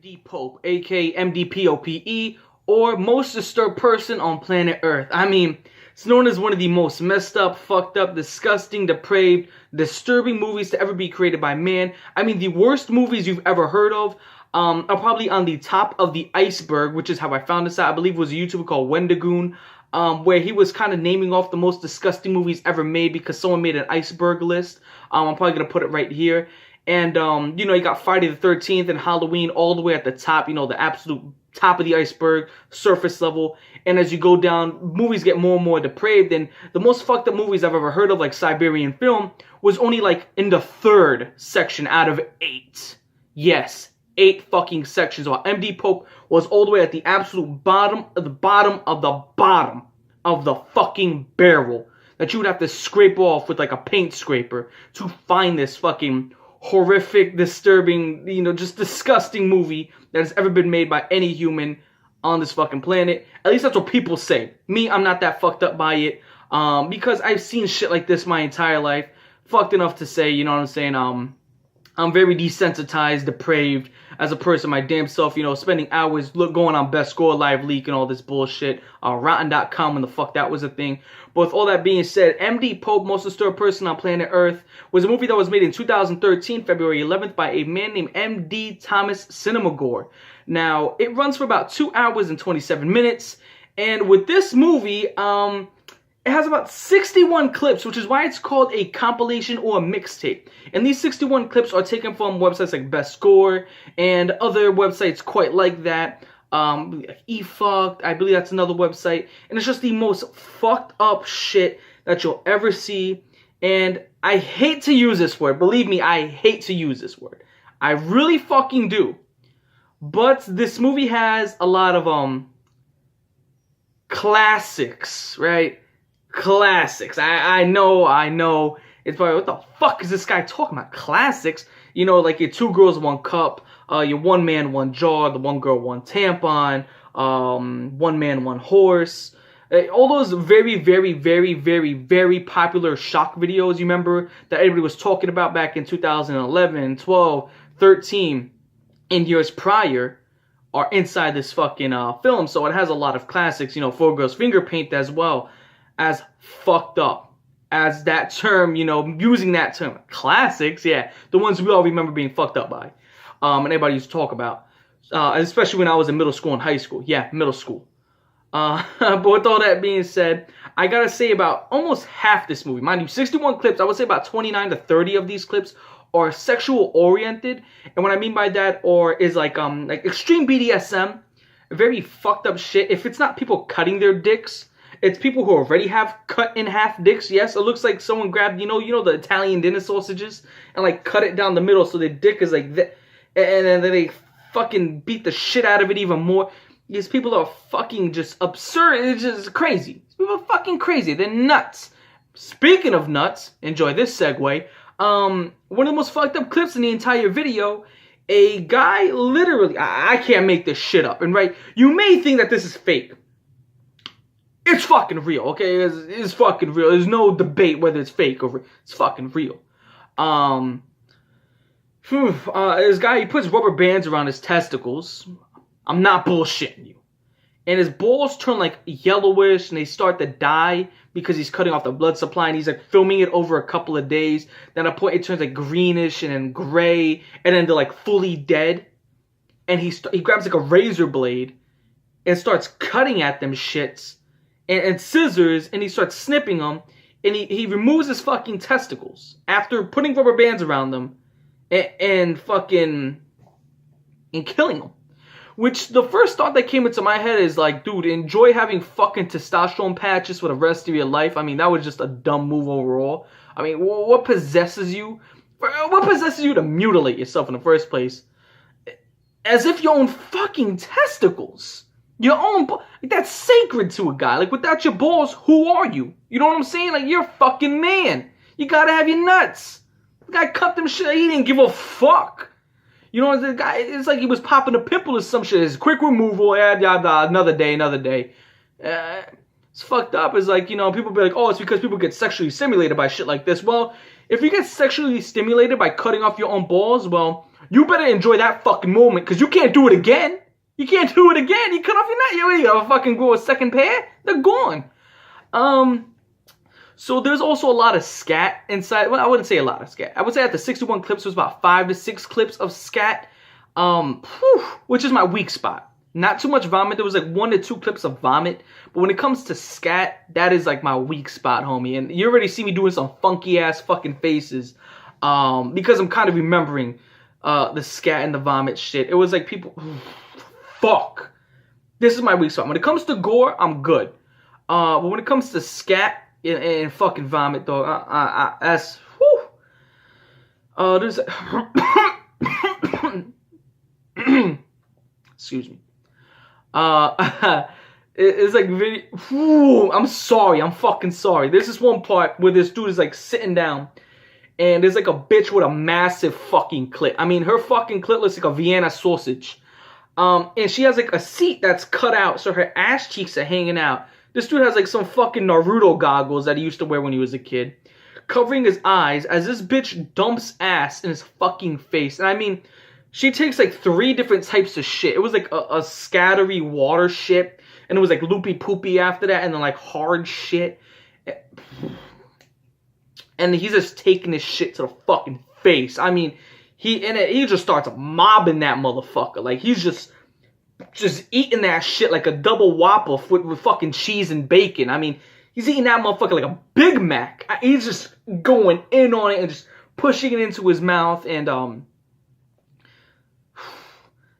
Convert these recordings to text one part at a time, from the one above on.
MDPOPE, aka MDPOPE, or most disturbed person on planet Earth. I mean, it's known as one of the most messed up, fucked up, disgusting, depraved, disturbing movies to ever be created by man. I mean, the worst movies you've ever heard of are probably on the top of the iceberg, which is how I found this out. I believe it was a YouTuber called Wendigoon, where he was kind of naming off the most disgusting movies ever made because someone made an iceberg list. I'm probably going to put it right here. And, you know, you got Friday the 13th and Halloween all the way at the top, you know, the absolute top of the iceberg, surface level. And as you go down, movies get more and more depraved. And the most fucked up movies I've ever heard of, like Siberian Film, was only like in the third section out of 8. Yes, 8 fucking sections. While MDPOPE was all the way at the absolute bottom of the bottom of the bottom of the fucking barrel that you would have to scrape off with like a paint scraper to find this fucking horrific, disturbing, you know, just disgusting movie that has ever been made by any human on this fucking planet. At least that's what people say. Me, I'm not that fucked up by it, because I've seen shit like this my entire life. Fucked enough to say, you know what I'm saying, I'm very desensitized, depraved as a person, my damn self, you know, spending hours going on Best Score, Live Leak, and all this bullshit. Rotten.com, when the fuck that was a thing. But with all that being said, MDPOPE, Most Disturbed Person on Planet Earth, was a movie that was made in 2013, February 11th, by a man named M.D. Thomas Cinemagore. Now, it runs for about 2 hours and 27 minutes. And with this movie, it has about 61 clips, which is why it's called a compilation or a mixtape. And these 61 clips are taken from websites like Best Score and other websites quite like that. eFucked, I believe that's another website. And it's just the most fucked up shit that you'll ever see. And I hate to use this word. Believe me, I hate to use this word. I really fucking do. But this movie has a lot of classics, right? Classics. I know. It's probably, what the fuck is this guy talking about? Classics? You know, like your 2 girls, 1 cup, your 1 man, 1 jar, the 1 girl, 1 tampon, 1 man, 1 horse. All those very, very, very, very, very popular shock videos, you remember, that everybody was talking about back in 2011, 12, 13, and years prior, are inside this fucking film. So it has a lot of classics, you know, 4 Girls Finger Paint as well. As fucked up as that term, you know, using that term, classics, yeah, the ones we all remember being fucked up by, and everybody used to talk about, especially when I was in middle school and high school, yeah, middle school. But with all that being said, I gotta say about almost half this movie, mind you, 61 clips, I would say about 29 to 30 of these clips are sexual oriented, and what I mean by that is like extreme BDSM, very fucked up shit. If it's not people cutting their dicks, it's people who already have cut in half dicks. Yes, it looks like someone grabbed, you know the Italian dinner sausages and like cut it down the middle so their dick is like that, and then they fucking beat the shit out of it even more. These people are fucking just absurd. It's just crazy. These people are fucking crazy. They're nuts. Speaking of nuts, enjoy this segue. One of the most fucked up clips in the entire video. A guy literally, I can't make this shit up. And right, you may think that this is fake. It's fucking real, okay? It's fucking real. There's no debate whether it's fake or it's fucking real. This guy, he puts rubber bands around his testicles. I'm not bullshitting you. And his balls turn like yellowish and they start to die because he's cutting off the blood supply, and he's like filming it over a couple of days. Then at a point it turns like greenish and then gray, and then they're like fully dead. And he grabs like a razor blade and starts cutting at them shits. And scissors, and he starts snipping them, and he removes his fucking testicles after putting rubber bands around them and fucking killing them. Which the first thought that came into my head is like, dude, enjoy having fucking testosterone patches for the rest of your life. I mean, that was just a dumb move overall. I mean, what possesses you? What possesses you to mutilate yourself in the first place? As if you own fucking testicles. Your own, that's sacred to a guy. Like, without your balls, who are you? You know what I'm saying? Like, you're a fucking man. You gotta have your nuts. The guy cut them shit. He didn't give a fuck. You know, the guy, it's like he was popping a pimple or some shit. It's quick removal, another day. It's fucked up. It's like, you know, people be like, oh, it's because people get sexually stimulated by shit like this. Well, if you get sexually stimulated by cutting off your own balls, well, You better enjoy that fucking moment, because you can't do it again. You can't do it again. You cut off your nut. You gotta fucking grow a second pair. They're gone. So there's also a lot of scat inside. Well, I wouldn't say a lot of scat. I would say at the 61 clips, there's about 5 to 6 clips of scat, which is my weak spot. Not too much vomit. There was like 1 to 2 clips of vomit. But when it comes to scat, that is like my weak spot, homie. And you already see me doing some funky ass fucking faces. Because I'm kind of remembering the scat and the vomit shit. It was like people... Fuck. This is my weak spot. When it comes to gore, I'm good. But when it comes to scat and fucking vomit, dog, that's... Whew. There's... Excuse me. It's like very... Whew, I'm sorry. I'm fucking sorry. There's this one part where this dude is like sitting down. And there's like a bitch with a massive fucking clit. I mean, her fucking clit looks like a Vienna sausage. And she has like a seat that's cut out, so her ass cheeks are hanging out. This dude has like some fucking Naruto goggles that he used to wear when he was a kid, covering his eyes as this bitch dumps ass in his fucking face. And I mean, she takes like 3 different types of shit. It was like a scattery water shit, and it was like loopy poopy after that, and then like hard shit. And he's just taking this shit to the fucking face. I mean, he just starts mobbing that motherfucker. Like, he's just eating that shit like a double Whopper with fucking cheese and bacon. I mean, he's eating that motherfucker like a Big Mac. He's just going in on it and just pushing it into his mouth. And,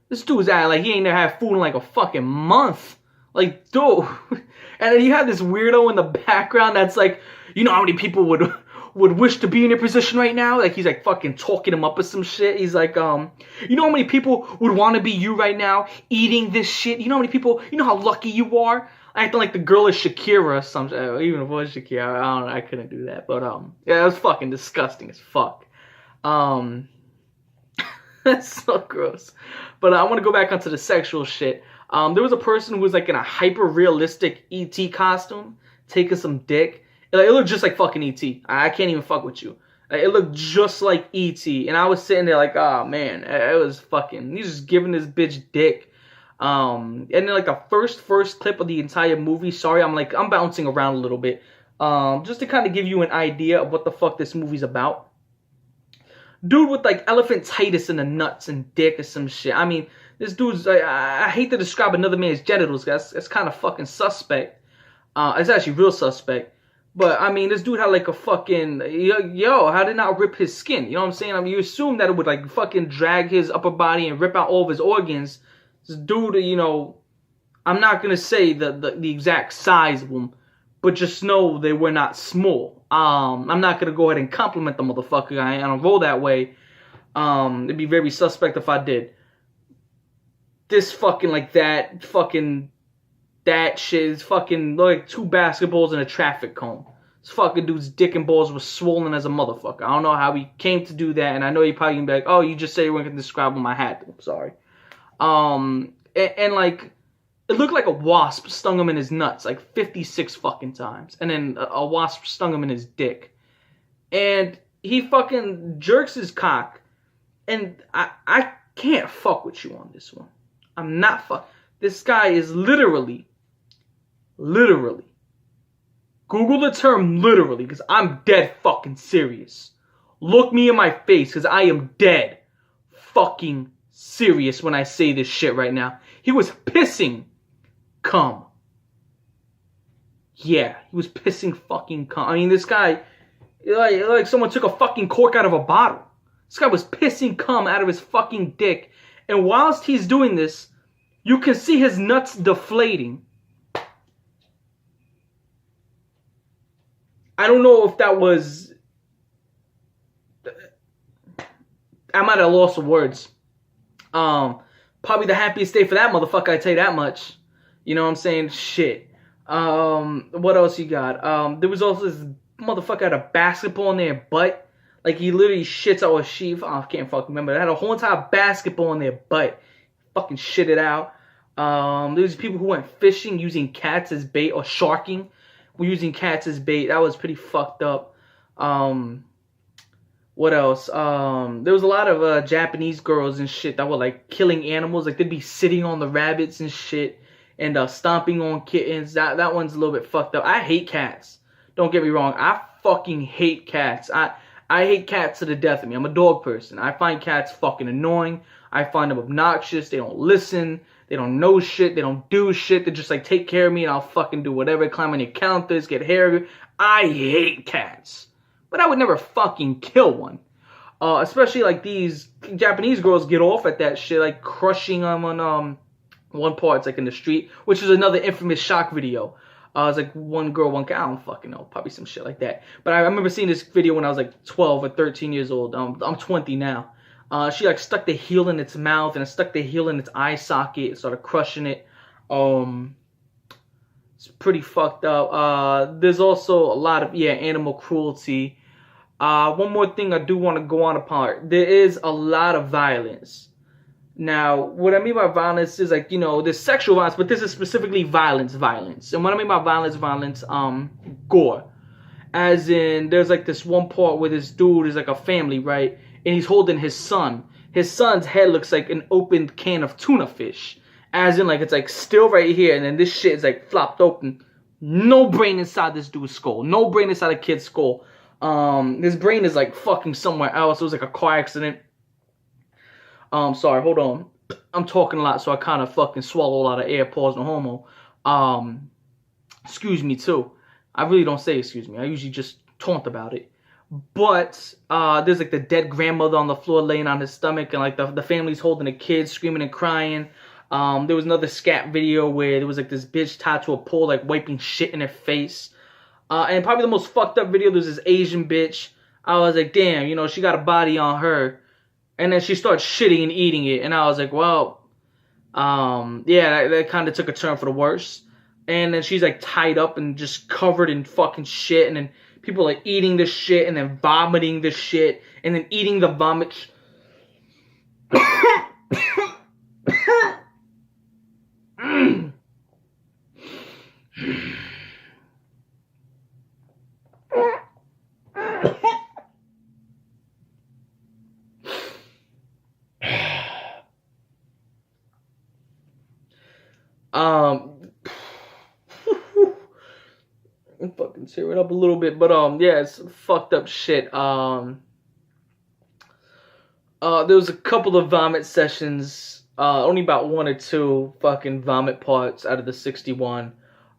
this dude's acting like he ain't never had food in like a fucking month. Like, dude. And then you have this weirdo in the background that's like, you know how many people would wish to be in your position right now? Like, he's like fucking talking him up with some shit. He's like, you know how many people would want to be you right now eating this shit? You know how many people, you know how lucky you are? Acting like the girl is Shakira or something. Even if it was Shakira, I don't know, I couldn't do that. But yeah, it was fucking disgusting as fuck. That's so gross. But I want to go back onto the sexual shit. There was a person who was like in a hyper realistic ET costume taking some dick. It looked just like fucking E.T. I can't even fuck with you. It looked just like E.T. And I was sitting there like, oh, man. It was fucking... He's just giving this bitch dick. And then like the first clip of the entire movie. Sorry, I'm bouncing around a little bit. Just to kind of give you an idea of what the fuck this movie's about. Dude with like elephantitis in the nuts and dick or some shit. I mean, this dude's... I hate to describe another man's genitals. That's kind of fucking suspect. It's actually real suspect. But, I mean, this dude had, like, a fucking... Yo, how did not rip his skin? You know what I'm saying? I mean, you assume that it would, like, fucking drag his upper body and rip out all of his organs. This dude, you know... I'm not going to say the exact size of them. But just know they were not small. I'm not going to go ahead and compliment the motherfucker. I don't roll that way. It'd be very suspect if I did. This fucking, like, that fucking... That shit is fucking like 2 basketballs and a traffic cone. This fucking dude's dick and balls was swollen as a motherfucker. I don't know how he came to do that, and I know he probably gonna be like, oh, you just said you weren't gonna describe him. I had to. I'm sorry. And like, it looked like a wasp stung him in his nuts like 56 fucking times. And then a wasp stung him in his dick. And he fucking jerks his cock. And I can't fuck with you on this one. I'm not fuck. This guy is literally, Google the term literally, because I'm dead fucking serious. Look me in my face, because I am dead fucking serious when I say this shit right now. He was pissing cum. Yeah, he was pissing fucking cum. I mean, this guy, like someone took a fucking cork out of a bottle. This guy was pissing cum out of his fucking dick. And whilst he's doing this, you can see his nuts deflating. I don't know if that was... I'm at a loss of words. Probably the happiest day for that motherfucker, I tell you that much. You know what I'm saying? Shit. What else you got? There was also this motherfucker had a basketball in their butt. Like, he literally shits out a sheaf. Oh, I can't fucking remember. They had a whole entire basketball in their butt. Fucking shit it out. There's people who went fishing using cats as bait, or sharking. We're using cats as bait. That was pretty fucked up. What What else? There was a lot of Japanese girls and shit that were like killing animals. Like they'd be sitting on the rabbits and shit and stomping on kittens. That one's a little bit fucked up. I hate cats. Don't get me wrong. I fucking hate cats. I hate cats to the death of me. I'm a dog person. I find cats fucking annoying. I find them obnoxious. They don't listen. They don't know shit. They don't do shit. They just like take care of me and I'll fucking do whatever. Climb on your counters, get hair. I hate cats. But I would never fucking kill one. Especially like these Japanese girls get off at that shit, like crushing them on one part, it's like in the street, which is another infamous shock video. It's like one girl, one guy, I don't fucking know, probably some shit like that. But I remember seeing this video when I was like 12 or 13 years old. I'm 20 now. She like stuck the heel in its mouth and it stuck the heel in its eye socket and started crushing it. It's pretty fucked up. There's also a lot of, animal cruelty. One more thing I do want to go on upon. There is a lot of violence. Now, what I mean by violence is like, there's sexual violence, but this is specifically violence. And what I mean by violence, gore. As in, there's like this one part where this dude is like a family, right? And he's holding his son. His son's head looks like an opened can of tuna fish. As in, like, it's like still right here, and then this shit is like flopped open. No brain inside this dude's skull. No brain inside a kid's skull. His brain is like fucking somewhere else. It was like a car accident. Sorry, hold on. I'm talking a lot, so I kind of fucking swallow a lot of air. Pause, no homo. Excuse me too. I really don't say excuse me. I usually just taunt about it. But there's like the dead grandmother on the floor laying on his stomach, and like the family's holding a kid, screaming and crying. There was another scat video where there was like this bitch tied to a pole, like wiping shit in her face. And probably the most fucked up video, there's this Asian bitch. I was like, damn, she got a body on her. And then she starts shitting and eating it. And I was like, well, that kind of took a turn for the worse. And then she's like tied up and just covered in fucking shit. And then people are like eating the shit and then vomiting the shit. And then eating the vomit. I'm fucking tearing up a little bit, but it's fucked up shit. There was a couple of vomit sessions, only about 1 or 2 fucking vomit parts out of the 61.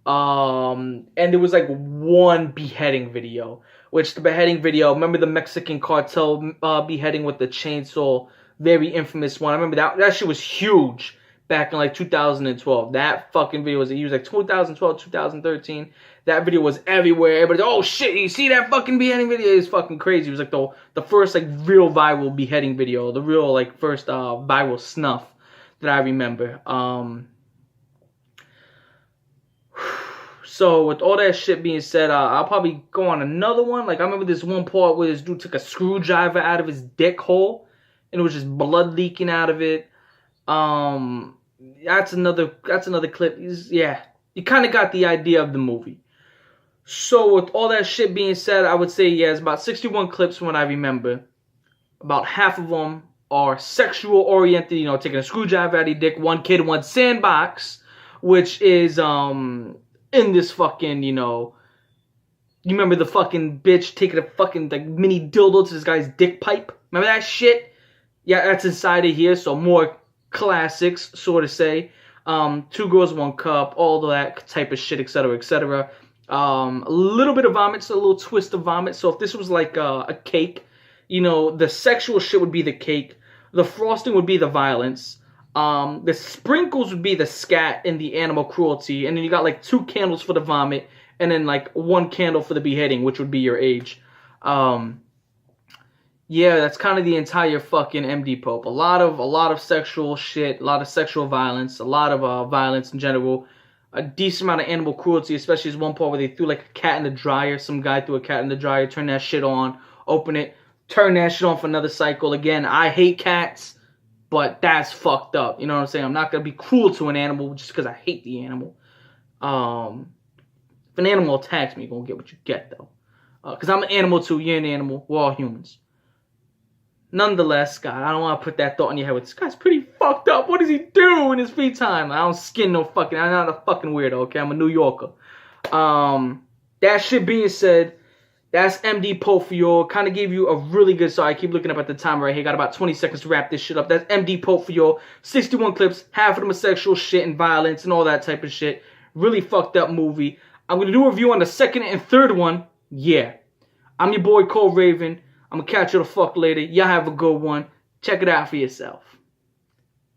And there was like one beheading video, which the beheading video, remember the Mexican cartel beheading with the chainsaw, very infamous one. I remember that shit was huge back in like 2012. That fucking video was like 2012, 2013. That video was everywhere. Everybody, oh shit, you see that fucking beheading video? It's fucking crazy. It was like the first like real viral beheading video, the real like first viral snuff that I remember. So with all that shit being said, I'll probably go on another one. Like I remember this one part where this dude took a screwdriver out of his dick hole, and it was just blood leaking out of it. That's another clip. You kind of got the idea of the movie. So with all that shit being said, I would say it's about 61 clips from what I remember. About half of them are sexual oriented. Taking a screwdriver out of your dick. One kid, one sandbox, which is in this fucking you remember the fucking bitch taking a fucking like mini dildo to this guy's dick pipe? Remember that shit? Yeah, that's inside of here. So more classics, sort of say. 2 girls, 1 cup, all that type of shit, etc., etc. A little bit of vomit, so a little twist of vomit. So if this was like a cake, the sexual shit would be the cake. The frosting would be the violence. The sprinkles would be the scat and the animal cruelty. And then you got like 2 candles for the vomit, and then like 1 candle for the beheading, which would be your age. That's kind of the entire fucking MDPOPE. A lot of sexual shit, a lot of sexual violence, a lot of violence in general. A decent amount of animal cruelty, especially this one part where they threw like a cat in the dryer. Some guy threw a cat in the dryer, turned that shit on, open it, turn that shit on for another cycle. Again, I hate cats, but that's fucked up. You know what I'm saying? I'm not going to be cruel to an animal just because I hate the animal. If an animal attacks me, you're going to get what you get, though. Because I'm an animal too, you're an animal, we're all humans. Nonetheless, God, I don't want to put that thought in your head with this guy's pretty fucked up. What does he do in his free time? I don't skin no fucking, I'm not a fucking weirdo, okay? I'm a New Yorker. That shit being said, that's MDPOPE for y'all. Kind of gave you a really good, sorry, I keep looking up at the time right here. Got about 20 seconds to wrap this shit up. That's MDPOPE for y'all. 61 clips, half of them are sexual shit and violence and all that type of shit. Really fucked up movie. I'm going to do a review on the second and third one. Yeah. I'm your boy Cole Raven. I'm going to catch you the fuck later. Y'all have a good one. Check it out for yourself.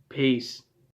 Peace.